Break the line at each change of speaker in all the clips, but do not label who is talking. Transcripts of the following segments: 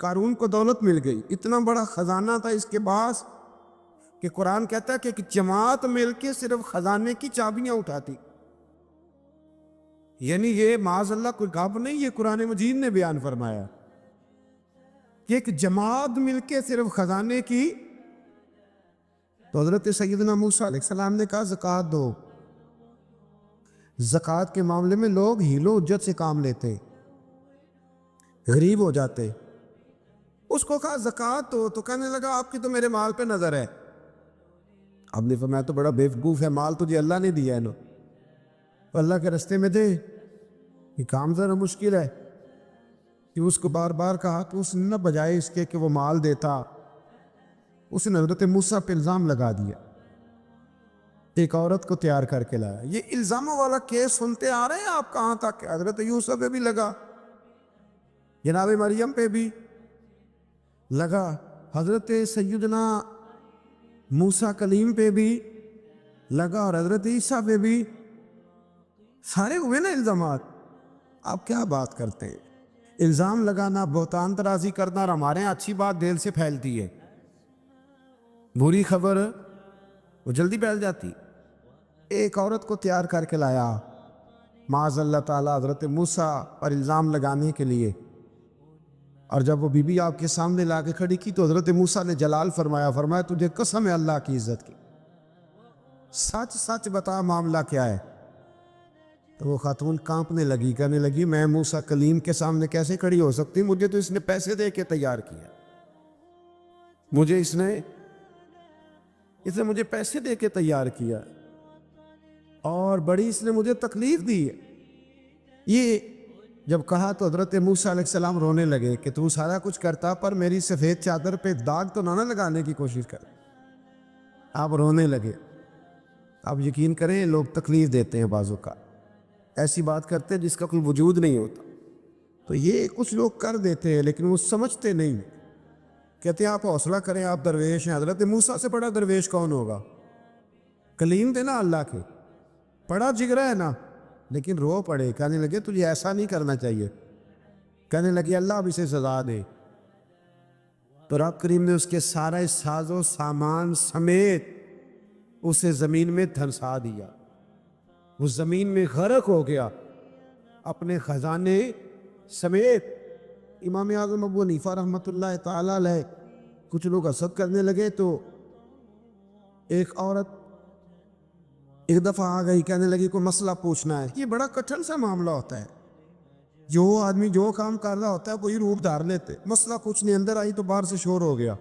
قارون کو دولت مل گئی، اتنا بڑا خزانہ تھا اس کے پاس کہ قرآن کہتا ہے کہ ایک جماعت مل کے صرف خزانے کی چابیاں اٹھاتی. یعنی یہ معاذ اللہ کوئی گپ نہیں، یہ قرآن مجید نے بیان فرمایا کہ ایک جماعت مل کے صرف خزانے کی. تو حضرت سیدنا موسیٰ علیہ السلام نے کہا زکوٰۃ دو. زکوٰۃ کے معاملے میں لوگ ہیل و حجت سے کام لیتے، غریب ہو جاتے. اس کو کہا زکوٰۃ دو تو کہنے لگا آپ کی تو میرے مال پہ نظر ہے. اب نے فرمایا تو بڑا بیوقوف ہے، مال تجھے اللہ نے دیا ہے نا، اللہ کے رستے میں دے. یہ کام ذرا مشکل ہے کہ اس کو بار بار کہا تو اس نے نہ بجائے اس کے کہ وہ مال دیتا، اس نے حضرت موسیٰ پہ الزام لگا دیا، ایک عورت کو تیار کر کے لایا. یہ الزاموں والا کیس سنتے آ رہے ہیں آپ کہاں تک؟ حضرت یوسف پہ بھی لگا، جناب مریم پہ بھی لگا، حضرت سیدنا موسیٰ کلیم پہ بھی لگا، اور حضرت عیسیٰ پہ بھی. سارے ہوئے نا الزامات. آپ کیا بات کرتے ہیں؟ الزام لگانا، بہتان ترازی کرنا، اور ہمارے یہاں اچھی بات دل سے پھیلتی ہے، بری خبر وہ جلدی پھیل جاتی. ایک عورت کو تیار کر کے لایا معاذ اللہ تعالیٰ حضرت موسیٰ پر الزام لگانے کے لیے، اور جب وہ بی بی آپ کے سامنے لا کے کھڑی کی تو حضرت موسیٰ نے جلال فرمایا تجھے قسم ہے اللہ کی عزت کی، سچ سچ بتا معاملہ کیا ہے. تو وہ خاتون کانپنے لگی، کہنے لگی میں موسیٰ کلیم کے سامنے کیسے کھڑی ہو سکتی؟ مجھے تو اس نے پیسے دے کے تیار کیا، مجھے اس نے مجھے پیسے دے کے تیار کیا، اور بڑی اس نے مجھے تکلیف دی ہے. یہ جب کہا تو حضرت موسیٰ علیہ السلام رونے لگے کہ تو سارا کچھ کرتا پر میری سفید چادر پہ داغ تو نہ لگانے کی کوشش کر. آپ رونے لگے. آپ یقین کریں لوگ تکلیف دیتے ہیں بعضوں کا، ایسی بات کرتے ہیں جس کا کوئی وجود نہیں ہوتا. تو یہ کچھ لوگ کر دیتے ہیں لیکن وہ سمجھتے نہیں. کہتے ہیں آپ حوصلہ کریں، آپ درویش ہیں. حضرت موسیٰ سے بڑا درویش کون ہوگا؟ کلیم تھے نا اللہ کے، بڑا جگرا ہے نا. لیکن رو پڑے، کہنے لگے تجھے ایسا نہیں کرنا چاہیے. کہنے لگے اللہ اب اسے سزا دے. تو رب کریم نے اس کے سارا ساز و سامان سمیت اسے زمین میں دھنسا دیا. وہ زمین میں غرق ہو گیا اپنے خزانے سمیت. امام اعظم ابو حنیفہ رحمۃ اللہ تعالیٰ علیہ کچھ لوگ حسد کرنے لگے تو ایک عورت ایک دفعہ آ گئی، کہنے لگی کوئی مسئلہ پوچھنا ہے. یہ بڑا کٹھن سا معاملہ ہوتا ہے، جو آدمی جو کام کر رہا ہوتا ہے وہی روپ دھار لیتے. مسئلہ کچھ نہیں، اندر آئی تو باہر سے شور ہو گیا.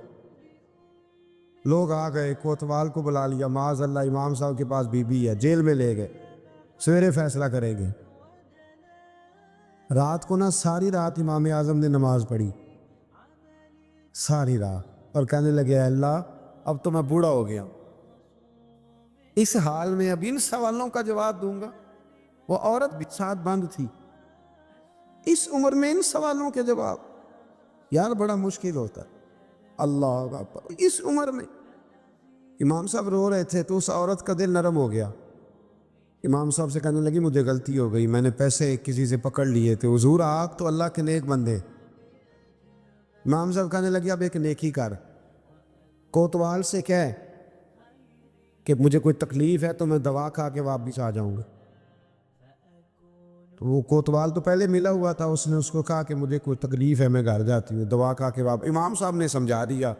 لوگ آ گئے، کوتوال کو بلا لیا، معاذ اللہ امام صاحب کے پاس بی بی ہے، جیل میں لے گئے، سویرے فیصلہ کریں گے. رات کو نا ساری رات امام اعظم نے نماز پڑھی، ساری رات، اور کہنے لگے اے اللہ اب تو میں بوڑھا ہو گیا، اس حال میں اب ان سوالوں کا جواب دوں گا. وہ عورت بھی ساتھ بند تھی، اس عمر میں ان سوالوں کے جواب یار بڑا مشکل ہوتا ہے. اللہ اکبر. اس عمر میں امام صاحب رو رہے تھے تو اس عورت کا دل نرم ہو گیا. امام صاحب سے کہنے لگی مجھے غلطی ہو گئی، میں نے پیسے کسی سے پکڑ لیے تھے. حضور آپ تو اللہ کے نیک بندے. امام صاحب کہنے لگی اب ایک نیکی کر، کوتوال سے کہہ کہ مجھے کوئی تکلیف ہے تو میں دوا کھا کے واپس آ جاؤں گا. تو وہ کوتوال تو پہلے ملا ہوا تھا، اس نے اس کو کہا کہ مجھے کوئی تکلیف ہے میں گھر جاتی ہوں، دوا کھا کے واپس. امام صاحب نے سمجھا دیا.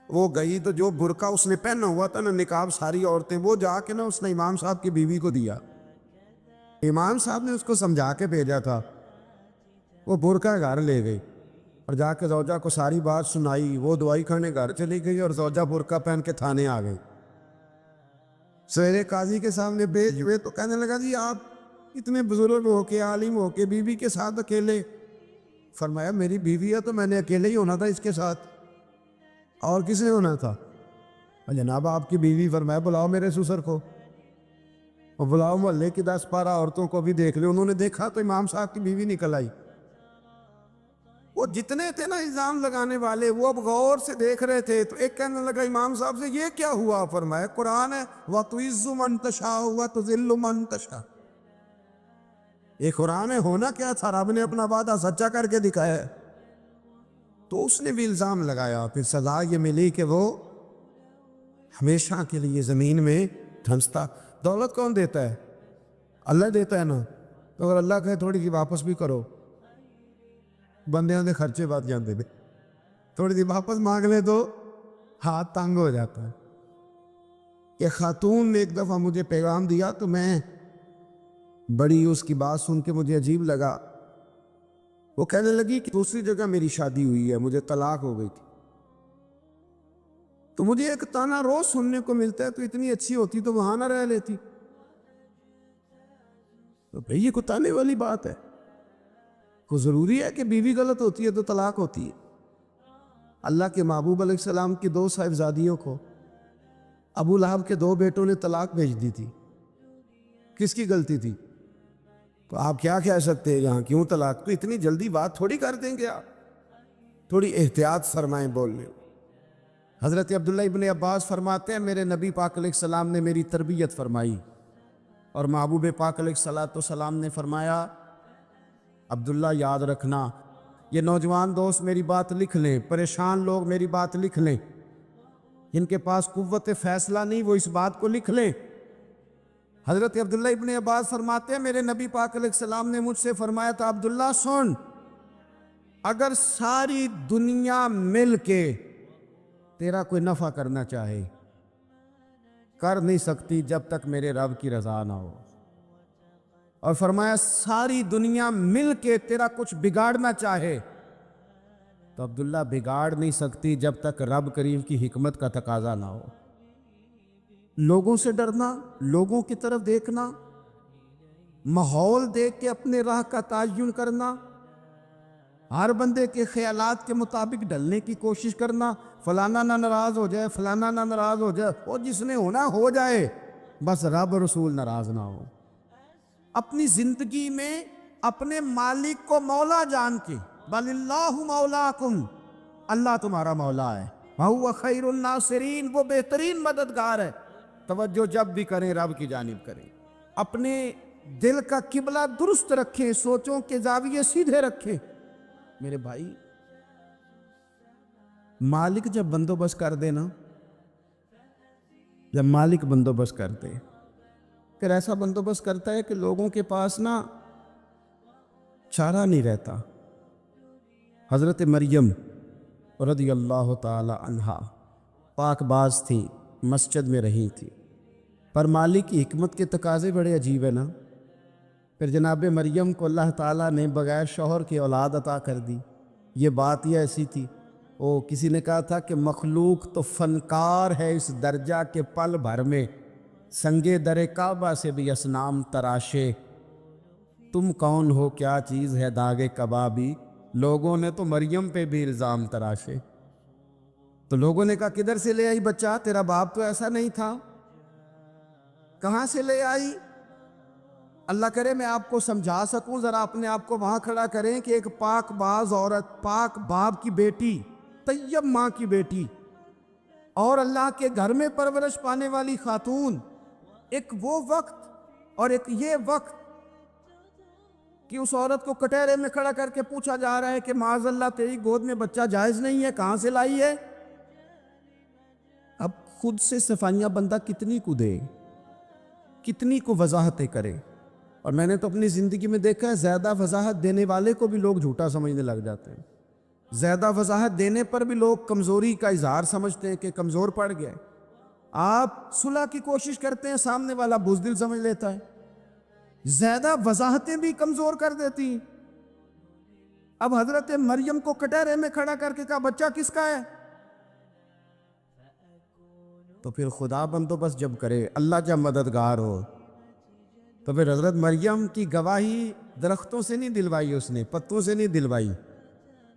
وہ گئی تو جو برقع اس نے پہنا ہوا تھا نا نقاب ساری عورتیں، وہ جا کے نا اس نے امام صاحب کی بیوی کو دیا. امام صاحب نے اس کو سمجھا کے بھیجا تھا. وہ برقع گھر لے گئی اور جا کے زوجہ کو ساری بات سنائی. وہ دوائی کھانے گھر چلی گئی اور زوجہ برقع پہن کے تھانے آ گئی. سویرے قاضی کے سامنے بھیج ہوئے تو کہنے لگا جی آپ اتنے بزرگ ہو کے عالم ہو کے بیوی کے ساتھ اکیلے. فرمایا میری بیوی ہے تو میں نے اکیلے ہی ہونا تھا اس کے ساتھ، اور کس نے ہونا تھا؟ جناب آپ کی بیوی. فرمایا بلاؤ میرے سسر کو، اور بلاؤ محلے کی 10-12 عورتوں کو بھی دیکھ لے. انہوں نے دیکھا تو امام صاحب کی بیوی نکل آئی. وہ جتنے تھے نا الزام لگانے والے وہ اب غور سے دیکھ رہے تھے. تو ایک کہنے لگا امام صاحب سے یہ کیا ہوا؟ فرمایا قرآن ہے وَتُعِزُّ مَن تَشَاءُ وَتُذِلُّ مَن تَشَاءُ. یہ قرآن ہے. ہونا کیا تھا؟ رب نے اپنا وعدہ سچا کر کے دکھایا ہے. تو اس نے بھی الزام لگایا، پھر سزا یہ ملی کہ وہ ہمیشہ کے لیے زمین میں دھنستا۔ دولت کون دیتا ہے؟ اللہ دیتا ہے نا، تو اگر اللہ کہے تھوڑی سی واپس بھی کرو، بندیاں دے خرچے بات جانتے تھے، تھوڑی سی واپس مانگ لے تو ہاتھ تنگ ہو جاتا ہے۔ یہ خاتون نے ایک دفعہ مجھے پیغام دیا تو میں بڑی اس کی بات سن کے مجھے عجیب لگا۔ وہ کہنے لگی کہ دوسری جگہ میری شادی ہوئی ہے، مجھے طلاق ہو گئی تھی، تو مجھے ایک تانا روز سننے کو ملتا ہے تو اتنی اچھی ہوتی تو وہاں نہ رہ لیتی۔ تو بھئی یہ کوئی تانے والی بات ہے؟ کوئی ضروری ہے کہ بیوی غلط ہوتی ہے تو طلاق ہوتی ہے؟ اللہ کے محبوب علیہ السلام کی 2 صاحبزادیوں کو ابو لہب کے 2 بیٹوں نے طلاق بھیج دی تھی، کس کی غلطی تھی؟ تو آپ کیا کہہ سکتے ہیں یہاں کیوں طلاق؟ تو اتنی جلدی بات تھوڑی کر دیں گے آپ، تھوڑی احتیاط فرمائیں بولنے۔ حضرت عبداللہ ابن عباس فرماتے ہیں میرے نبی پاک علیہ السلام نے میری تربیت فرمائی، اور محبوب پاک علیہ السلام نے فرمایا عبداللہ یاد رکھنا، یہ نوجوان دوست میری بات لکھ لیں، پریشان لوگ میری بات لکھ لیں، جن کے پاس قوت فیصلہ نہیں وہ اس بات کو لکھ لیں۔ حضرت عبداللہ ابن عباس فرماتے ہیں میرے نبی پاک علیہ السلام نے مجھ سے فرمایا تھا عبداللہ سن، اگر ساری دنیا مل کے تیرا کوئی نفع کرنا چاہے کر نہیں سکتی جب تک میرے رب کی رضا نہ ہو، اور فرمایا ساری دنیا مل کے تیرا کچھ بگاڑنا چاہے تو عبداللہ بگاڑ نہیں سکتی جب تک رب کریم کی حکمت کا تقاضا نہ ہو۔ لوگوں سے ڈرنا، لوگوں کی طرف دیکھنا، ماحول دیکھ کے اپنے راہ کا تعین کرنا، ہر بندے کے خیالات کے مطابق ڈھلنے کی کوشش کرنا، فلانا نہ ناراض ہو جائے، فلانا نہ ناراض ہو جائے، وہ جس نے ہونا ہو جائے، بس رب رسول ناراض نہ ہو۔ اپنی زندگی میں اپنے مالک کو مولا جان کے، بل اللہ مولاکم، اللہ تمہارا مولا ہے، وَهُوَ خَيْرُ النَّاصِرِينَ، وہ بہترین مددگار ہے۔ توجہ جب بھی کریں رب کی جانب کریں، اپنے دل کا قبلہ درست رکھیں، سوچوں کے زاویے سیدھے رکھیں۔ میرے بھائی مالک جب بندوبست کر دے نا، جب مالک بندوبست کر دے پھر ایسا بندوبست کرتا ہے کہ لوگوں کے پاس نا چارہ نہیں رہتا۔ حضرت مریم رضی اللہ تعالی عنہا پاک باز تھی، مسجد میں رہی تھی، پر مالک کی حکمت کے تقاضے بڑے عجیب ہیں نا۔ پھر جناب مریم کو اللہ تعالیٰ نے بغیر شوہر کی اولاد عطا کر دی۔ یہ بات ہی ایسی تھی، کسی نے کہا تھا کہ مخلوق تو فنکار ہے اس درجہ کے پل بھر میں سنگے در کعبہ سے بھی اصنام تراشے، تم کون ہو کیا چیز ہے داغے کبابی، لوگوں نے تو مریم پہ بھی الزام تراشے۔ تو لوگوں نے کہا کدھر سے لے آئی بچہ، تیرا باپ تو ایسا نہیں تھا، کہاں سے لے آئی؟ اللہ کرے میں آپ کو سمجھا سکوں، ذرا اپنے آپ کو وہاں کھڑا کریں کہ ایک پاک باز عورت، پاک باپ کی بیٹی، طیب ماں کی بیٹی، اور اللہ کے گھر میں پرورش پانے والی خاتون، ایک وہ وقت اور ایک یہ وقت کہ اس عورت کو کٹہرے میں کھڑا کر کے پوچھا جا رہا ہے کہ معاذ اللہ تیری گود میں بچہ جائز نہیں ہے، کہاں سے لائی ہے؟ اب خود سے صفائیاں بندہ کتنی کو دے، کتنی کو وضاحتیں کرے۔ اور میں نے تو اپنی زندگی میں دیکھا ہے زیادہ وضاحت دینے والے کو بھی لوگ جھوٹا سمجھنے لگ جاتے ہیں، زیادہ وضاحت دینے پر بھی لوگ کمزوری کا اظہار سمجھتے ہیں کہ کمزور پڑ گیا ہے۔ آپ صلح کی کوشش کرتے ہیں، سامنے والا بزدل سمجھ لیتا ہے، زیادہ وضاحتیں بھی کمزور کر دیتی ہیں۔ اب حضرت مریم کو کٹہرے میں کھڑا کر کے کہا بچہ کس کا ہے؟ تو پھر خدا بندوبست جب کرے، اللہ جب مددگار ہو، تو پھر حضرت مریم کی گواہی درختوں سے نہیں دلوائی، اس نے پتوں سے نہیں دلوائی،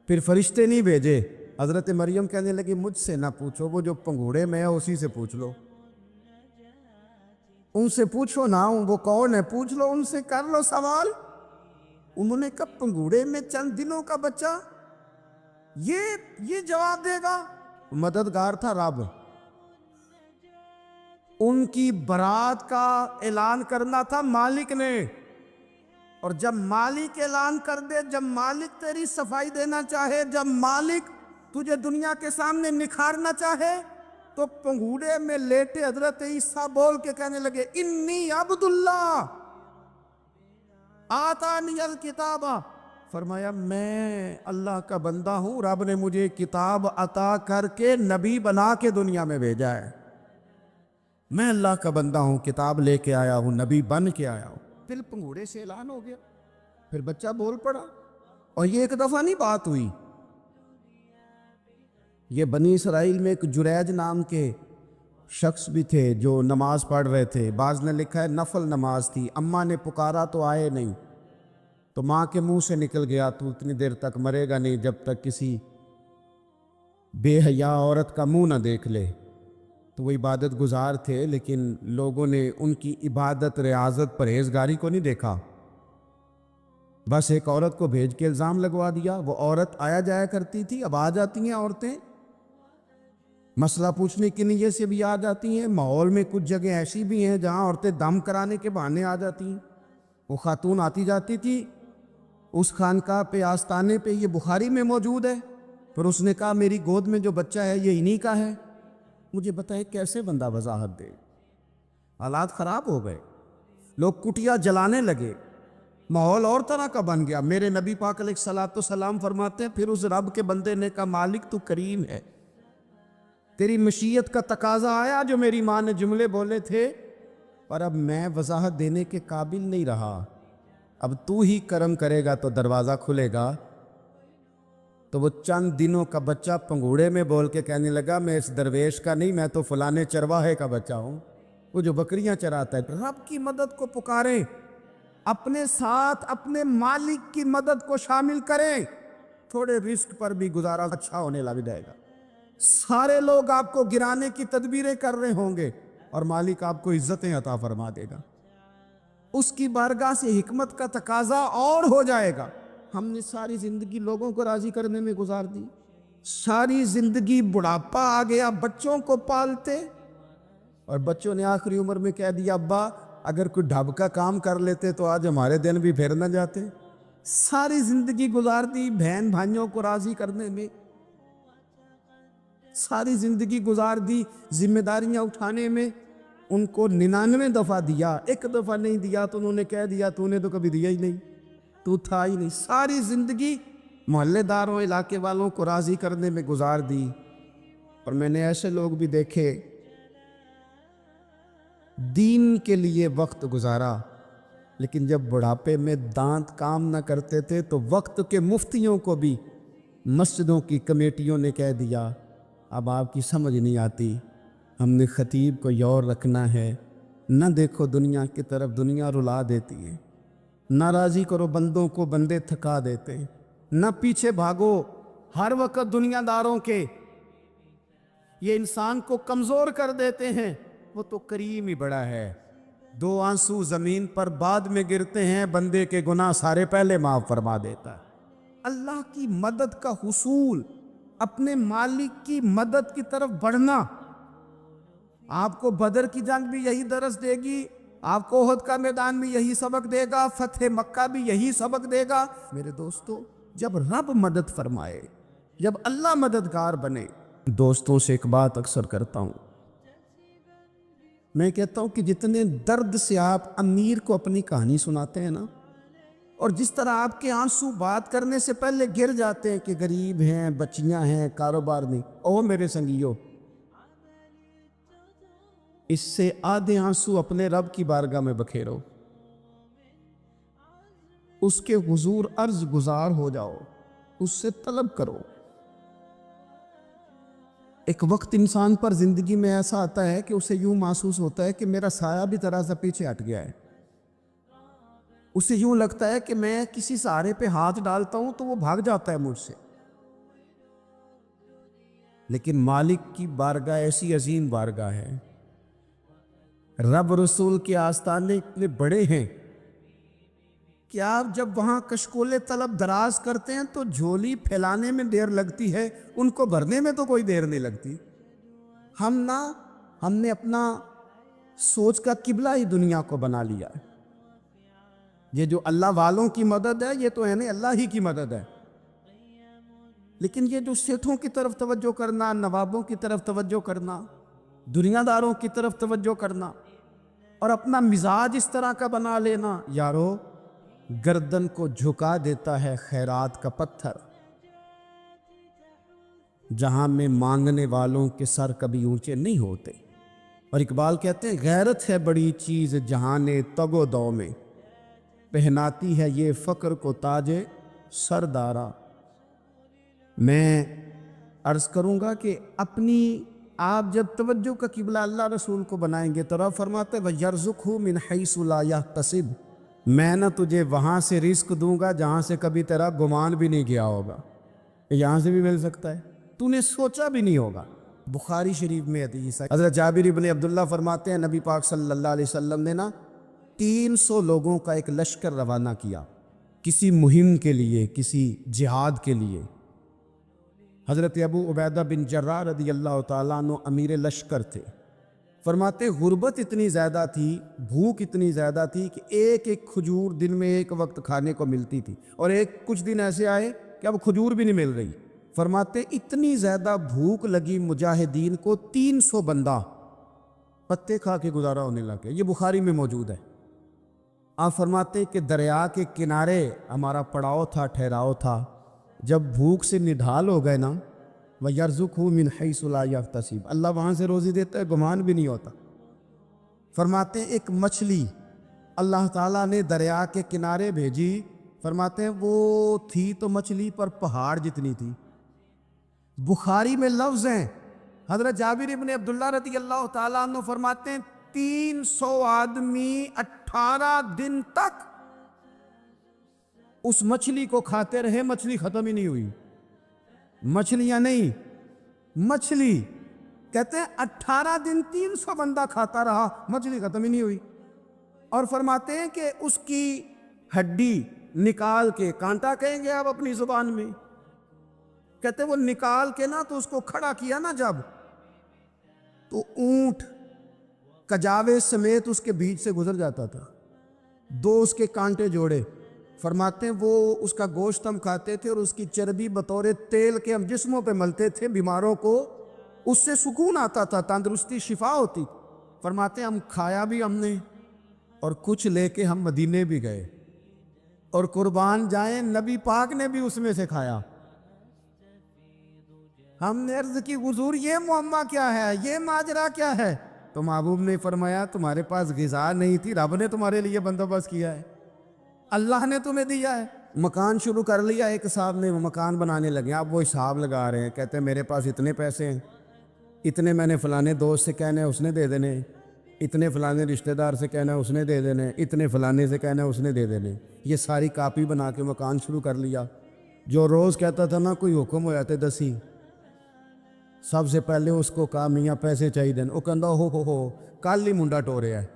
پھر فرشتے نہیں بھیجے۔ حضرت مریم کہنے لگی مجھ سے نہ پوچھو، وہ جو پنگوڑے میں ہے اسی سے پوچھ لو، ان سے پوچھو نا، وہ کون ہے پوچھ لو، ان سے کر لو سوال۔ انہوں نے کہا پنگوڑے میں چند دنوں کا بچہ یہ جواب دے گا؟ مددگار تھا رب، ان کی برات کا اعلان کرنا تھا مالک نے، اور جب مالک اعلان کر دے، جب مالک تیری صفائی دینا چاہے، جب مالک تجھے دنیا کے سامنے نکھارنا چاہے تو پنگوڑے میں لیٹے حضرت عیسیٰ بول کے کہنے لگے انی عبداللہ آتانی الکتاب، فرمایا میں اللہ کا بندہ ہوں، رب نے مجھے کتاب عطا کر کے نبی بنا کے دنیا میں بھیجا ہے، میں اللہ کا بندہ ہوں، کتاب لے کے آیا ہوں، نبی بن کے آیا ہوں۔ پھر پنگوڑے سے اعلان ہو گیا، پھر بچہ بول پڑا، اور یہ ایک دفعہ نہیں بات ہوئی۔ یہ بنی اسرائیل میں ایک جریج نام کے شخص بھی تھے جو نماز پڑھ رہے تھے، بعض نے لکھا ہے نفل نماز تھی، اماں نے پکارا تو آئے نہیں، تو ماں کے منہ سے نکل گیا تو اتنی دیر تک مرے گا نہیں جب تک کسی بے حیا عورت کا منہ نہ دیکھ لے۔ تو وہ عبادت گزار تھے، لیکن لوگوں نے ان کی عبادت، ریاضت، پرہیزگاری کو نہیں دیکھا، بس ایک عورت کو بھیج کے الزام لگوا دیا۔ وہ عورت آیا جایا کرتی تھی، اب آ جاتی ہیں عورتیں مسئلہ پوچھنے کی نیت سے بھی آ جاتی ہیں۔ ماحول میں کچھ جگہ ایسی بھی ہیں جہاں عورتیں دم کرانے کے بہانے آ جاتی ہیں۔ وہ خاتون آتی جاتی تھی اس خانقاہ پہ، آستانے پہ، یہ بخاری میں موجود ہے، پھر اس نے کہا میری گود میں جو بچہ ہے یہ انہی کا ہے۔ مجھے بتائے کیسے بندہ وضاحت دے؟ حالات خراب ہو گئے، لوگ کٹیا جلانے لگے، ماحول اور طرح کا بن گیا۔ میرے نبی پاک علیہ الصلوۃ والسلام فرماتے ہیں پھر اس رب کے بندے نے کہا مالک تو کریم ہے، تیری مشیت کا تقاضا آیا جو میری ماں نے جملے بولے تھے، پر اب میں وضاحت دینے کے قابل نہیں رہا، اب تو ہی کرم کرے گا تو دروازہ کھلے گا۔ تو وہ چند دنوں کا بچہ پنگوڑے میں بول کے کہنے لگا میں اس درویش کا نہیں، میں تو فلانے چرواہے کا بچہ ہوں، وہ جو بکریاں چراتا ہے۔ رب کی مدد کو پکاریں، اپنے ساتھ اپنے مالک کی مدد کو شامل کریں، تھوڑے رزق پر بھی گزارا اچھا ہونے لگ جائے گا۔ سارے لوگ آپ کو گرانے کی تدبیریں کر رہے ہوں گے اور مالک آپ کو عزتیں عطا فرما دے گا، اس کی بارگاہ سے حکمت کا تقاضا اور ہو جائے گا۔ ہم نے ساری زندگی لوگوں کو راضی کرنے میں گزار دی، ساری زندگی بڑھاپا آ گیا بچوں کو پالتے، اور بچوں نے آخری عمر میں کہہ دیا ابا اگر کوئی ڈھب کا کام کر لیتے تو آج ہمارے دن بھی پھر نہ جاتے۔ ساری زندگی گزار دی بہن بھائیوں کو راضی کرنے میں، ساری زندگی گزار دی ذمہ داریاں اٹھانے میں، ان کو 99 دفعہ دیا، ایک دفعہ نہیں دیا تو انہوں نے کہہ دیا تو نے تو کبھی دیا ہی نہیں، تو تھا ہی نہیں۔ ساری زندگی محلے داروں، علاقے والوں کو راضی کرنے میں گزار دی۔ اور میں نے ایسے لوگ بھی دیکھے دین کے لیے وقت گزارا، لیکن جب بڑھاپے میں دانت کام نہ کرتے تھے تو وقت کے مفتیوں کو بھی مسجدوں کی کمیٹیوں نے کہہ دیا اب آپ کی سمجھ نہیں آتی، ہم نے خطیب کو یور رکھنا ہے، نہ دیکھو دنیا کی طرف، دنیا رلا دیتی ہے، نہ راضی کرو بندوں کو، بندے تھکا دیتے ہیں، نہ پیچھے بھاگو ہر وقت دنیا داروں کے، یہ انسان کو کمزور کر دیتے ہیں۔ وہ تو کریم ہی بڑا ہے، 2 آنسو زمین پر بعد میں گرتے ہیں، بندے کے گناہ سارے پہلے معاف فرما دیتا ہے۔ اللہ کی مدد کا حصول، اپنے مالک کی مدد کی طرف بڑھنا، آپ کو بدر کی جنگ بھی یہی درس دے گی، آپ کو احد کا میدان بھی یہی سبق دے گا، فتح مکہ بھی یہی سبق دے گا۔ میرے دوستو، جب رب مدد فرمائے، جب اللہ مددگار بنے، دوستوں سے ایک بات اکثر کرتا ہوں، میں کہتا ہوں کہ جتنے درد سے آپ امیر کو اپنی کہانی سناتے ہیں نا، اور جس طرح آپ کے آنسو بات کرنے سے پہلے گر جاتے ہیں کہ غریب ہیں، بچیاں ہیں، کاروبار نہیں، او میرے سنگیو، اس سے آدھے آنسو اپنے رب کی بارگاہ میں بکھیرو، اس کے حضور عرض گزار ہو جاؤ، اس سے طلب کرو۔ ایک وقت انسان پر زندگی میں ایسا آتا ہے کہ اسے یوں محسوس ہوتا ہے کہ میرا سایہ بھی ذرا سا پیچھے ہٹ گیا ہے، اسے یوں لگتا ہے کہ میں کسی سہارے پہ ہاتھ ڈالتا ہوں تو وہ بھاگ جاتا ہے مجھ سے، لیکن مالک کی بارگاہ ایسی عظیم بارگاہ ہے، رب رسول کے آستانے اتنے بڑے ہیں کہ آپ جب وہاں کشکول طلب دراز کرتے ہیں تو جھولی پھیلانے میں دیر لگتی ہے، ان کو بھرنے میں تو کوئی دیر نہیں لگتی۔ ہم نے اپنا سوچ کا قبلہ ہی دنیا کو بنا لیا ہے، یہ جو اللہ والوں کی مدد ہے یہ تو ہے نہیں، اللہ ہی کی مدد ہے۔ لیکن یہ جو سیٹھوں کی طرف توجہ کرنا، نوابوں کی طرف توجہ کرنا، دنیا داروں کی طرف توجہ کرنا اور اپنا مزاج اس طرح کا بنا لینا، یارو گردن کو جھکا دیتا ہے خیرات کا پتھر، جہاں میں مانگنے والوں کے سر کبھی اونچے نہیں ہوتے۔ اور اقبال کہتے ہیں غیرت ہے بڑی چیز جہان تگ و دو میں، پہناتی ہے یہ فقر کو تاج سردارا۔ میں عرض کروں گا کہ اپنی آپ جب توجہ کا قبلہ اللہ رسول کو بنائیں گے تو رب فرماتے ہیں وَيَرْزُقْهُ مِنْ حَيْثُ لَا يَحْتَسِبُ، میں نہ تجھے وہاں سے رزق دوں گا جہاں سے کبھی تیرا گمان بھی نہیں گیا ہوگا، یہاں سے بھی مل سکتا ہے، تو نے سوچا بھی نہیں ہوگا۔ بخاری شریف میں حدیث ہے، حضرت جابر ابن عبداللہ فرماتے ہیں نبی پاک صلی اللہ علیہ وسلم نے 300 لوگوں کا ایک لشکر روانہ کیا کسی مہم کے لیے، کسی جہاد کے لیے۔ حضرت ابو عبیدہ بن جراح رضی اللہ تعالیٰ عنہ امیر لشکر تھے۔ فرماتے غربت اتنی زیادہ تھی، بھوک اتنی زیادہ تھی کہ ایک ایک کھجور دن میں ایک وقت کھانے کو ملتی تھی، اور کچھ دن ایسے آئے کہ اب کھجور بھی نہیں مل رہی۔ فرماتے اتنی زیادہ بھوک لگی مجاہدین کو 300 بندہ پتے کھا کے گزارا ہونے لگے، یہ بخاری میں موجود ہے۔ آپ فرماتے کہ دریا کے کنارے ہمارا پڑاؤ تھا، ٹھہراؤ تھا، جب بھوک سے نڈھال ہو گئے نا وَيَرْزُقْهُ مِنْ حَيْثُ لَا يَحْتَسِبُ، اللہ وہاں سے روزی دیتا ہے، گمان بھی نہیں ہوتا۔ فرماتے ہیں ایک مچھلی اللہ تعالیٰ نے دریا کے کنارے بھیجی، فرماتے ہیں وہ تھی تو مچھلی پر پہاڑ جتنی تھی۔ بخاری میں لفظ ہیں، حضرت جابر ابن عبداللہ رضی اللہ تعالیٰ عنہ فرماتے ہیں 300 آدمی 18 دن تک اس مچھلی کو کھاتے رہے، مچھلی ختم ہی نہیں ہوئی۔ مچھلیاں نہیں، مچھلی کہتے ہیں 18 دن 300 بندہ کھاتا رہا، مچھلی ختم ہی نہیں ہوئی۔ اور فرماتے ہیں کہ اس کی ہڈی نکال کے، کانٹا کہیں گے آپ اپنی زبان میں، کہتے ہیں وہ نکال کے تو اس کو کھڑا کیا جب، تو اونٹ کجاوے سمیت اس کے بیچ سے گزر جاتا تھا، 2 اس کے کانٹے جوڑے۔ فرماتے ہیں وہ اس کا گوشت ہم کھاتے تھے اور اس کی چربی بطور تیل کے ہم جسموں پہ ملتے تھے، بیماروں کو اس سے سکون آتا تھا، تندرستی شفا ہوتی۔ فرماتے ہیں ہم کھایا بھی ہم نے، اور کچھ لے کے ہم مدینے بھی گئے، اور قربان جائیں نبی پاک نے بھی اس میں سے کھایا۔ ہم نے عرض کی حضور یہ معمہ کیا ہے، یہ ماجرا کیا ہے؟ تو محبوب نے فرمایا تمہارے پاس غذا نہیں تھی، رب نے تمہارے لیے بندوبست کیا ہے، اللہ نے تمہیں دیا ہے۔ مکان شروع کر لیا، ایک صاحب نے مکان بنانے لگے، آپ وہ حساب لگا رہے ہیں، کہتے ہیں میرے پاس اتنے پیسے ہیں، اتنے میں نے فلانے دوست سے کہنا ہے اس نے دے دینے، اتنے فلانے رشتہ دار سے کہنا ہے اس نے دے دینے، اتنے فلانے سے کہنا ہے اس نے دے دینے۔ یہ ساری کاپی بنا کے مکان شروع کر لیا۔ جو روز کہتا تھا کوئی حکم ہو جاتے 10 سب سے پہلے اس کو کہا میاں پیسے چاہیے دین، وہ کہندا ہو کل ہی منڈا ٹوریا ہے،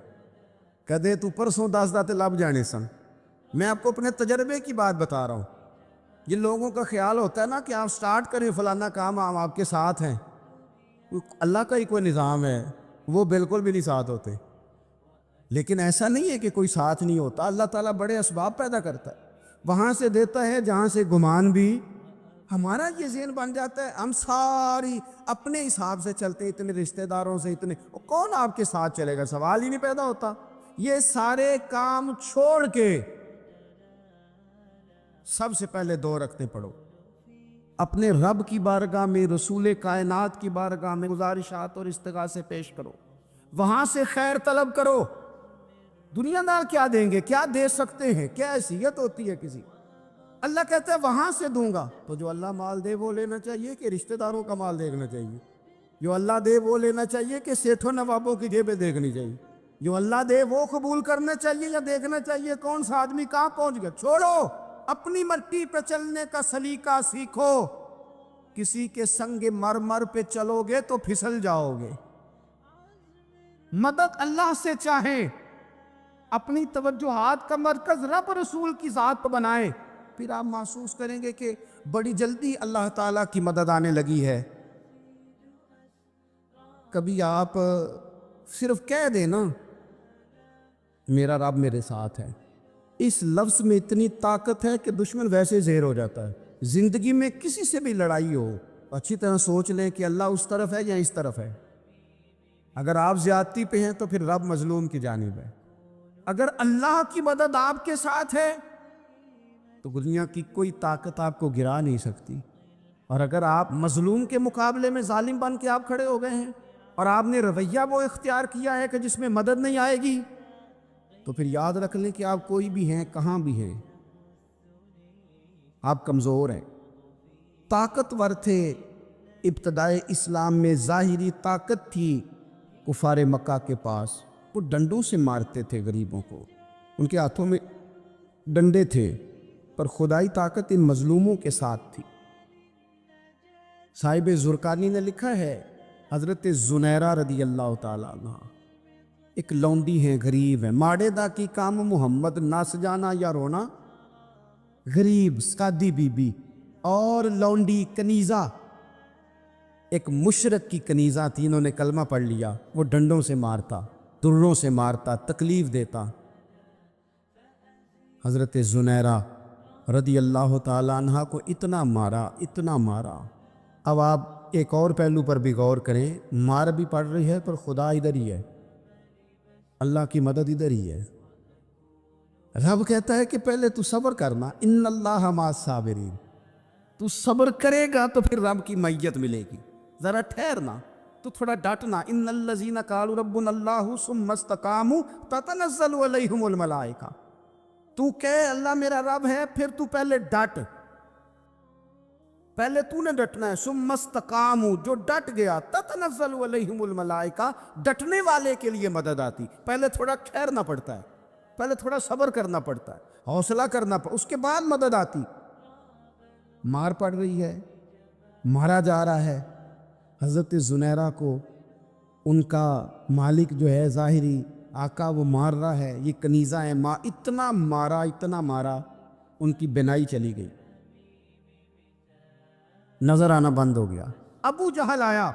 کہتے تو پرسوں 10 داتے لب جانے سن۔ میں آپ کو اپنے تجربے کی بات بتا رہا ہوں۔ یہ لوگوں کا خیال ہوتا ہے کہ آپ سٹارٹ کریں فلانا کام، ہم آپ کے ساتھ ہیں، اللہ کا ہی کوئی نظام ہے، وہ بالکل بھی نہیں ساتھ ہوتے۔ لیکن ایسا نہیں ہے کہ کوئی ساتھ نہیں ہوتا، اللہ تعالیٰ بڑے اسباب پیدا کرتا ہے، وہاں سے دیتا ہے جہاں سے گمان بھی۔ ہمارا یہ ذہن بن جاتا ہے ہم ساری اپنے حساب سے چلتے ہیں، اتنے رشتہ داروں سے، اتنے کون آپ کے ساتھ چلے گا، سوال ہی نہیں پیدا ہوتا۔ یہ سارے کام چھوڑ کے سب سے پہلے 2 رکعتیں پڑھو، اپنے رب کی بارگاہ میں، رسول کائنات کی بارگاہ میں گزارشات اور استغاثے پیش کرو، وہاں سے خیر طلب کرو۔ دنیا دار کیا دیں گے، کیا دے سکتے ہیں، کیا حیثیت ہوتی ہے کسی؟ اللہ کہتا ہے وہاں سے دوں گا۔ تو جو اللہ مال دے وہ لینا چاہیے کہ رشتہ داروں کا مال دیکھنا چاہیے؟ جو اللہ دے وہ لینا چاہیے کہ سیٹھوں نوابوں کی جیبیں دیکھنی چاہیے؟ جو اللہ دے وہ قبول کرنا چاہیے یا دیکھنا چاہیے کون سا آدمی کہاں پہنچ گیا؟ چھوڑو، اپنی مٹی پہ چلنے کا سلیقہ سیکھو۔ کسی کے سنگ مرمر پہ چلو گے تو پھسل جاؤ گے۔ مدد اللہ سے چاہیں، اپنی توجہات کا مرکز رب رسول کی ذات پر بنائیں، پھر آپ محسوس کریں گے کہ بڑی جلدی اللہ تعالیٰ کی مدد آنے لگی ہے۔ کبھی آپ صرف کہہ دیں میرا رب میرے ساتھ ہے، اس لفظ میں اتنی طاقت ہے کہ دشمن ویسے زہر ہو جاتا ہے۔ زندگی میں کسی سے بھی لڑائی ہو اچھی طرح سوچ لیں کہ اللہ اس طرف ہے یا اس طرف ہے. اگر آپ زیادتی پہ ہیں تو پھر رب مظلوم کی جانب ہے. اگر اللہ کی مدد آپ کے ساتھ ہے تو دنیا کی کوئی طاقت آپ کو گرا نہیں سکتی. اور اگر آپ مظلوم کے مقابلے میں ظالم بن کے آپ کھڑے ہو گئے ہیں اور آپ نے رویہ وہ اختیار کیا ہے کہ جس میں مدد نہیں آئے گی, تو پھر یاد رکھ لیں کہ آپ کوئی بھی ہیں, کہاں بھی ہیں, آپ کمزور ہیں. طاقتور تھے ابتدائے اسلام میں, ظاہری طاقت تھی کفار مکہ کے پاس, وہ ڈنڈوں سے مارتے تھے غریبوں کو, ان کے ہاتھوں میں ڈنڈے تھے, پر خدائی طاقت ان مظلوموں کے ساتھ تھی. صاحب زرقانی نے لکھا ہے, حضرت زنیرہ رضی اللہ تعالیٰ عنہ ایک لونڈی ہیں, غریب ہیں, ماڑے دا کی کام محمد نس جانا یا رونا, غریب سادی بی بی اور لونڈی کنیزہ, ایک مشرک کی کنیزہ تھی, انہوں نے کلمہ پڑھ لیا, وہ ڈنڈوں سے مارتا, دروں سے مارتا, تکلیف دیتا. حضرت زنیرہ رضی اللہ تعالیٰ عنہ کو اتنا مارا, اتنا مارا. اب آپ ایک اور پہلو پر بھی غور کریں, مار بھی پڑ رہی ہے پر خدا ادھر ہی ہے, اللہ کی مدد ادھر ہی ہے. رب کہتا ہے کہ پہلے تو صبر کرنا, ان اللہ مع الصابرین, تو صبر کرے گا تو پھر رب کی معیت ملے گی. ذرا ٹھہرنا, تو تھوڑا ڈٹنا. ان الذین قالوا ربنا اللہ ثم استقاموا تتنزل علیہم الملائکہ, تو کہے اللہ میرا رب ہے, پھر تو پہلے ڈٹ, پہلے تو نے ڈٹنا ہے. ثم استقاموا, جو ڈٹ گیا, تتنزل علیہم الملائکہ, ڈٹنے والے کے لیے مدد آتی. پہلے تھوڑا ٹھہرنا پڑتا ہے, پہلے تھوڑا صبر کرنا پڑتا ہے, حوصلہ کرنا پڑتا, اس کے بعد مدد آتی. مار پڑ رہی ہے, مارا جا رہا ہے. حضرت زنیرہ کو ان کا مالک جو ہے ظاہری آقا وہ مار رہا ہے, یہ کنیزہ ہے, اتنا مارا, اتنا مارا, ان کی بینائی چلی گئی, نظر آنا بند ہو گیا. ابو جہل آیا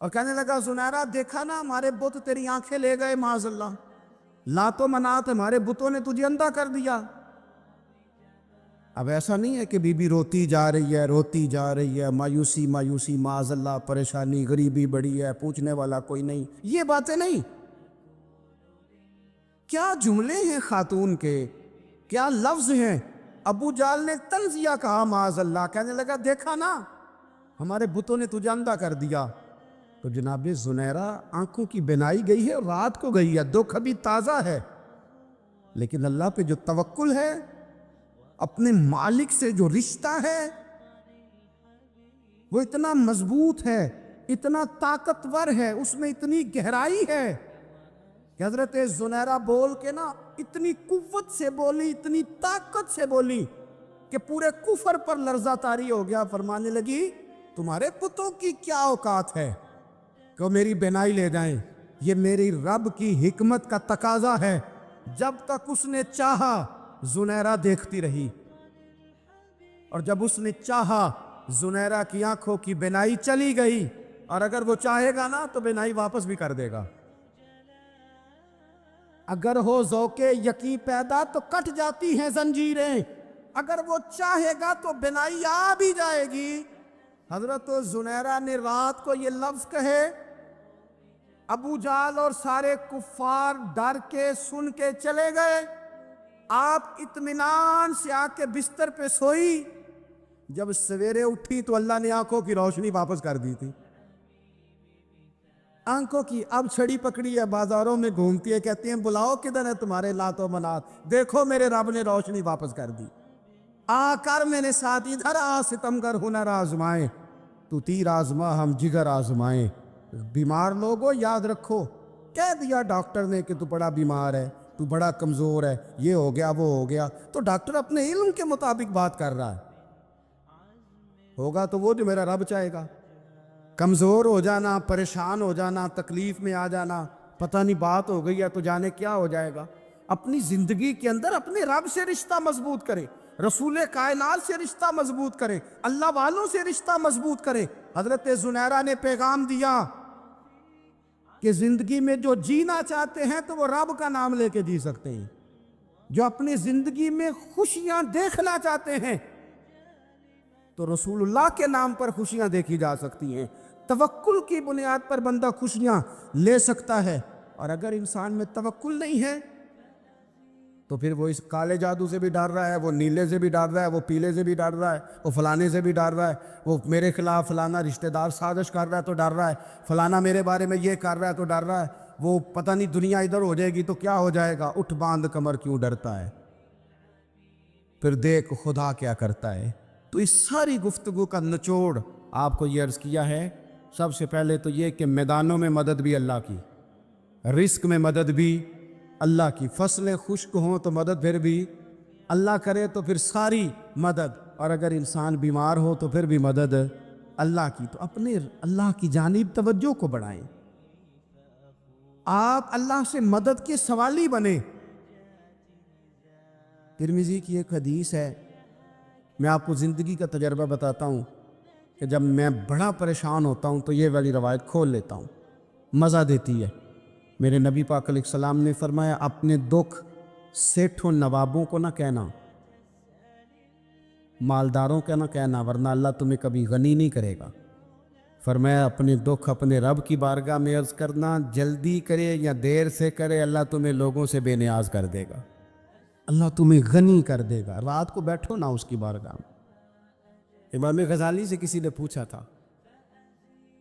اور کہنے لگا زنیرہ دیکھا نا ہمارے بت تیری آنکھیں لے گئے, معاذ اللہ, لات و منات ہمارے بتوں نے تجھے اندھا کر دیا. اب ایسا نہیں ہے کہ بی بی روتی جا رہی ہے, روتی جا رہی ہے, مایوسی مایوسی, معاذ اللہ, پریشانی, غریبی بڑی ہے, پوچھنے والا کوئی نہیں, یہ باتیں نہیں. کیا جملے ہیں خاتون کے, کیا لفظ ہیں. ابو جال نے تنزیہ کہا, معاذ اللہ, کہنے لگا دیکھا نا ہمارے بتوں نے تجھے اندھا کر دیا. تو جناب زنیرہ آنکھوں کی بینائی گئی ہے, رات کو گئی ہے, دکھ ابھی تازہ ہے, لیکن اللہ پہ جو توکل ہے, اپنے مالک سے جو رشتہ ہے, وہ اتنا مضبوط ہے, اتنا طاقتور ہے, اس میں اتنی گہرائی ہے کہ حضرت زنیرہ بول کے نا اتنی قوت سے بولی, اتنی طاقت سے بولی کہ پورے کفر پر لرزہ طاری ہو گیا. فرمانے لگی تمہارے پتوں کی کیا اوقات ہے کہ وہ میری بینائی لے جائیں, یہ میری رب کی حکمت کا تقاضا ہے. جب تک اس نے چاہا زنیرہ دیکھتی رہی, اور جب اس نے چاہا زنیرہ کی آنکھوں کی بینائی چلی گئی, اور اگر وہ چاہے گا نا تو بینائی واپس بھی کر دے گا. اگر ہو ذوق یقین پیدا تو کٹ جاتی ہیں زنجیریں, اگر وہ چاہے گا تو بینائی آ بھی جائے گی. حضرت زنیرہ نے رات کو یہ لفظ کہے, ابو جال اور سارے کفار ڈر کے سن کے چلے گئے. آپ اطمینان سے آ کے بستر پہ سوئی. جب سویرے اٹھی تو اللہ نے آنکھوں کی روشنی واپس کر دی تھی. آنکھوں کی اب چھڑی پکڑی ہے, بازاروں میں گھومتی ہے, کہتی ہیں بلاؤ کدھر ہے تمہارے لات و منات, دیکھو میرے رب نے روشنی واپس کر دی. آ کر میرے ساتھ ادھر آ, ستمگر ہنر آزمائیں, تو تیر آزما ہم جگر آزمائیں. بیمار لوگوں یاد رکھو, کہہ دیا ڈاکٹر نے کہ تو بڑا بیمار ہے, تو بڑا کمزور ہے, یہ ہو گیا وہ ہو گیا, تو ڈاکٹر اپنے علم کے مطابق بات کر رہا ہے. ہوگا تو وہ جو میرا رب چاہے گا. کمزور ہو جانا, پریشان ہو جانا, تکلیف میں آ جانا, پتہ نہیں بات ہو گئی ہے تو جانے کیا ہو جائے گا. اپنی زندگی کے اندر اپنے رب سے رشتہ مضبوط کرے, رسول کائنات سے رشتہ مضبوط کرے, اللہ والوں سے رشتہ مضبوط کرے. حضرت زنیرہ نے پیغام دیا کہ زندگی میں جو جینا چاہتے ہیں تو وہ رب کا نام لے کے جی سکتے ہیں. جو اپنی زندگی میں خوشیاں دیکھنا چاہتے ہیں تو رسول اللہ کے نام پر خوشیاں دیکھی جا سکتی ہیں. توکل کی بنیاد پر بندہ خوشیاں لے سکتا ہے. اور اگر انسان میں توکل نہیں ہے تو پھر وہ اس کالے جادو سے بھی ڈر رہا ہے, وہ نیلے سے بھی ڈر رہا ہے, وہ پیلے سے بھی ڈر رہا ہے, وہ فلانے سے بھی ڈر رہا ہے, وہ میرے خلاف فلانا رشتہ دار سازش کر رہا ہے تو ڈر رہا ہے, فلانا میرے بارے میں یہ کر رہا ہے تو ڈر رہا ہے, وہ پتہ نہیں دنیا ادھر ہو جائے گی تو کیا ہو جائے گا. اٹھ باندھ کمر کیوں ڈرتا ہے, پھر دیکھ خدا کیا کرتا ہے. تو اس ساری گفتگو کا نچوڑ آپ کو یہ عرض کیا ہے. سب سے پہلے تو یہ کہ میدانوں میں مدد بھی اللہ کی, رزق میں مدد بھی اللہ کی, فصلیں خشک ہوں تو مدد پھر بھی اللہ کرے تو پھر ساری مدد, اور اگر انسان بیمار ہو تو پھر بھی مدد اللہ کی. تو اپنے اللہ کی جانب توجہ کو بڑھائیں, آپ اللہ سے مدد کے سوالی بنیں. ترمذی کی ایک حدیث ہے, میں آپ کو زندگی کا تجربہ بتاتا ہوں کہ جب میں بڑا پریشان ہوتا ہوں تو یہ والی روایت کھول لیتا ہوں, مزہ دیتی ہے. میرے نبی پاک علیہ السلام نے فرمایا, اپنے دکھ سیٹھوں نوابوں کو نہ کہنا, مالداروں کا نہ کہنا, ورنہ اللہ تمہیں کبھی غنی نہیں کرے گا. فرمایا اپنے دکھ اپنے رب کی بارگاہ میں عرض کرنا, جلدی کرے یا دیر سے کرے اللہ تمہیں لوگوں سے بے نیاز کر دے گا, اللہ تمہیں غنی کر دے گا. رات کو بیٹھو نہ اس کی بارگاہ میں. امام غزالی سے کسی نے پوچھا تھا,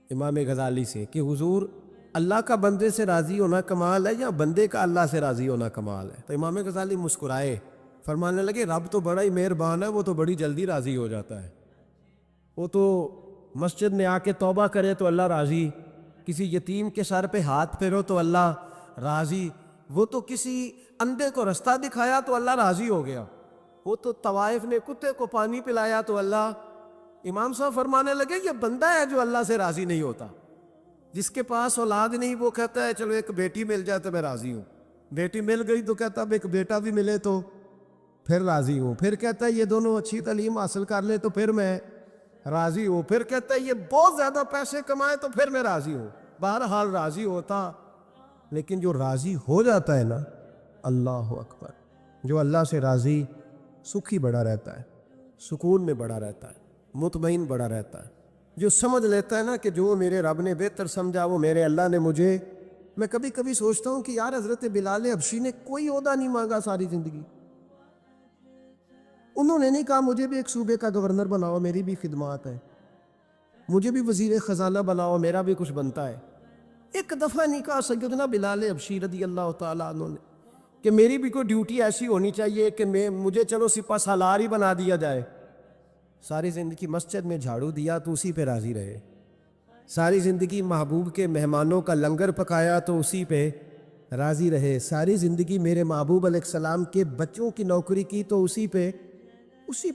امام غزالی سے, کہ حضور اللہ کا بندے سے راضی ہونا کمال ہے یا بندے کا اللہ سے راضی ہونا کمال ہے؟ تو امام غزالی مسکرائے, فرمانے لگے رب تو بڑا ہی مہربان ہے, وہ تو بڑی جلدی راضی ہو جاتا ہے. وہ تو مسجد میں آ کے توبہ کرے تو اللہ راضی, کسی یتیم کے سر پہ ہاتھ پھیرو تو اللہ راضی, وہ تو کسی اندھے کو رستہ دکھایا تو اللہ راضی ہو گیا, وہ تو طوائف نے کتے کو پانی پلایا تو اللہ. امام صاحب فرمانے لگے یہ بندہ ہے جو اللہ سے راضی نہیں ہوتا. جس کے پاس اولاد نہیں وہ کہتا ہے چلو ایک بیٹی مل جائے تو میں راضی ہوں, بیٹی مل گئی تو کہتا اب ایک بیٹا بھی ملے تو پھر راضی ہوں, پھر کہتا ہے یہ دونوں اچھی تعلیم حاصل کر لے تو پھر میں راضی ہوں, پھر کہتا ہے یہ بہت زیادہ پیسے کمائے تو پھر میں راضی ہوں. بہرحال راضی ہوتا, لیکن جو راضی ہو جاتا ہے نا, اللہ اکبر, جو اللہ سے راضی سکھی بڑا رہتا ہے, سکون میں بڑا رہتا ہے, مطمئن بڑا رہتا ہے. جو سمجھ لیتا ہے نا کہ جو میرے رب نے بہتر سمجھا وہ میرے اللہ نے مجھے. میں کبھی کبھی سوچتا ہوں کہ یار حضرت بلال حبشی نے کوئی عہدہ نہیں مانگا ساری زندگی, انہوں نے نہیں کہا مجھے بھی ایک صوبے کا گورنر بناؤ میری بھی خدمات ہے, مجھے بھی وزیر خزانہ بناؤ میرا بھی کچھ بنتا ہے. ایک دفعہ نہیں کہا سیدنا بلال حبشی رضی اللہ تعالیٰ عنہ نے کہ میری بھی کوئی ڈیوٹی ایسی ہونی چاہیے کہ مجھے چلو سپہ سالار ہی بنا دیا جائے. ساری زندگی مسجد میں جھاڑو دیا تو اسی پہ راضی رہے, ساری زندگی محبوب کے مہمانوں کا لنگر پکایا تو اسی پہ راضی رہے, ساری زندگی میرے محبوب علیہ السلام کے بچوں کی نوکری کی تو اسی پہ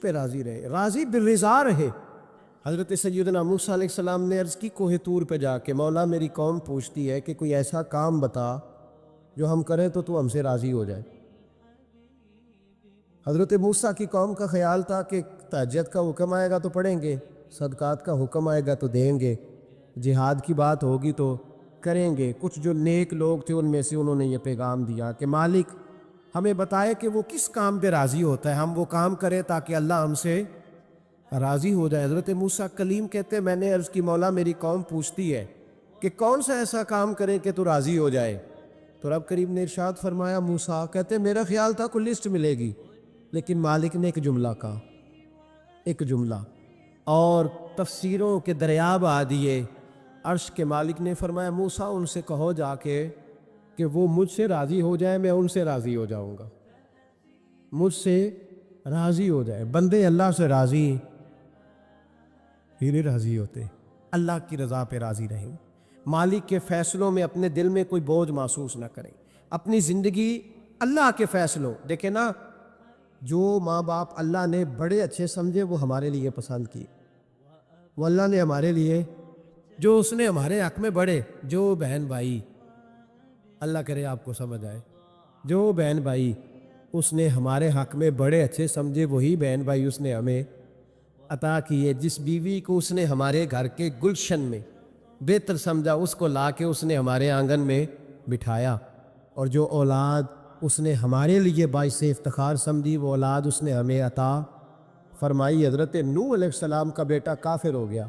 راضی رہے, راضی بالرضا رہے. حضرت سیدنا موسیٰ علیہ السلام نے عرض کی کوہ طور پہ جا کے, مولا میری قوم پوچھتی ہے کہ کوئی ایسا کام بتا جو ہم کریں تو ہم سے راضی ہو جائے. حضرت موسیٰ کی قوم کا خیال تھا کہ تہجد کا حکم آئے گا تو پڑھیں گے, صدقات کا حکم آئے گا تو دیں گے, جہاد کی بات ہوگی تو کریں گے. کچھ جو نیک لوگ تھے ان میں سے انہوں نے یہ پیغام دیا کہ مالک ہمیں بتائے کہ وہ کس کام پہ راضی ہوتا ہے, ہم وہ کام کریں تاکہ اللہ ہم سے راضی ہو جائے. حضرت موسیٰ کلیم کہتے ہیں میں نے عرض کی مولا میری قوم پوچھتی ہے کہ کون سا ایسا کام کریں کہ تو راضی ہو جائے. تو رب کریم نے ارشاد فرمایا, موسیٰ کہتے میرا خیال تھا کوئی لسٹ ملے گی, لیکن مالک نے ایک جملہ کہا, ایک جملہ, اور تفسیروں کے دریاب آ دیے. عرش کے مالک نے فرمایا موسیٰ ان سے کہو جا کے کہ وہ مجھ سے راضی ہو جائے, میں ان سے راضی ہو جاؤں گا, مجھ سے راضی ہو جائے. بندے اللہ سے راضی ہی نہیں راضی ہوتے, اللہ کی رضا پہ راضی رہیں, مالک کے فیصلوں میں اپنے دل میں کوئی بوجھ محسوس نہ کریں, اپنی زندگی اللہ کے فیصلوں. دیکھیں نا, جو ماں باپ اللہ نے بڑے اچھے سمجھے وہ ہمارے لیے پسند کی, وہ اللہ نے ہمارے لیے جو اس نے ہمارے حق میں بڑے, جو بہن بھائی اللہ کرے آپ کو سمجھ آئے, جو بہن بھائی اس نے ہمارے حق میں بڑے اچھے سمجھے وہی بہن بھائی اس نے ہمیں عطا کیے. جس بیوی کو اس نے ہمارے گھر کے گلشن میں بہتر سمجھا اس کو لا کے اس نے ہمارے آنگن میں بٹھایا, اور جو اولاد
اس نے ہمارے لیے باعث افتخار سمجھی وہ اولاد اس نے ہمیں عطا فرمائی۔ حضرت نوح علیہ السلام کا بیٹا کافر ہو گیا،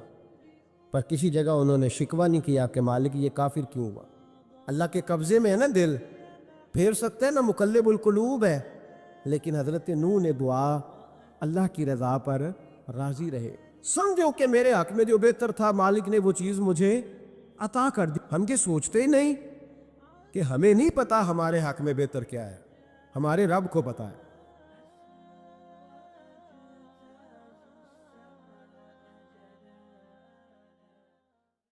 پر کسی جگہ انہوں نے شکوہ نہیں کیا کہ مالک یہ کافر کیوں ہوا۔ اللہ کے قبضے میں ہے نا دل، پھیر سکتے ہیں نا، مقلب القلوب ہے، لیکن حضرت نوح نے دعا اللہ کی رضا پر راضی رہے، سمجھو کہ میرے حق میں جو بہتر تھا مالک نے وہ چیز مجھے عطا کر دی۔ ہم کے سوچتے ہی نہیں کہ ہمیں نہیں پتا ہمارے حق میں بہتر کیا ہے، ہمارے رب کو پتا ہے۔